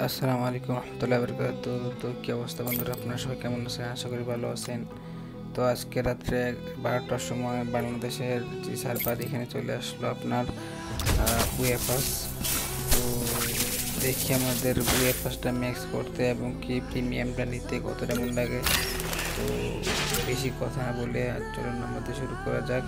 আসসালামু আলাইকুম রহমতুল্লাহ বরকাত। তো কী অবস্থা বন্ধুরা, আপনারা সবাই কেমন আছেন? আশা করি ভালো আছেন। তো আজকে রাত্রে 12টার সময় বাংলাদেশের যে সার্ভার এখানে চলে আসলো আপনার উয়েফাস। তো দেখি আমাদের উয়েফাসটা ম্যাক্স করতে এবং কি প্রিমিয়ামটা নিতে কতটা মন লাগে। তো বেশি কথা না বলে চলুন আমাদের শুরু করা যাক।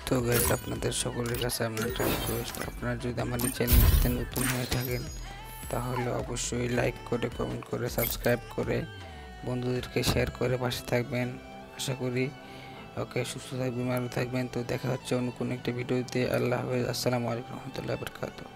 তো গাইস, আপনাদের সকলের কাছে আমার একটা রিকোয়েস্ট, আপনারা যদি আমার এই চ্যানেলটিতে নতুন হয়ে থাকেন তাহলে অবশ্যই লাইক করে, কমেন্ট করে, সাবস্ক্রাইব করে বন্ধুদেরকে শেয়ার করে পাশে থাকবেন। আশা করি ওকে সুস্থ থাকবেন, ভালো থাকবেন। তো দেখা হচ্ছে অন্য কোনো একটা ভিডিওতে। আল্লাহ হাফেজ। আসসালামু আলাইকুম রহমতুল্লাহ বরকাতুহু।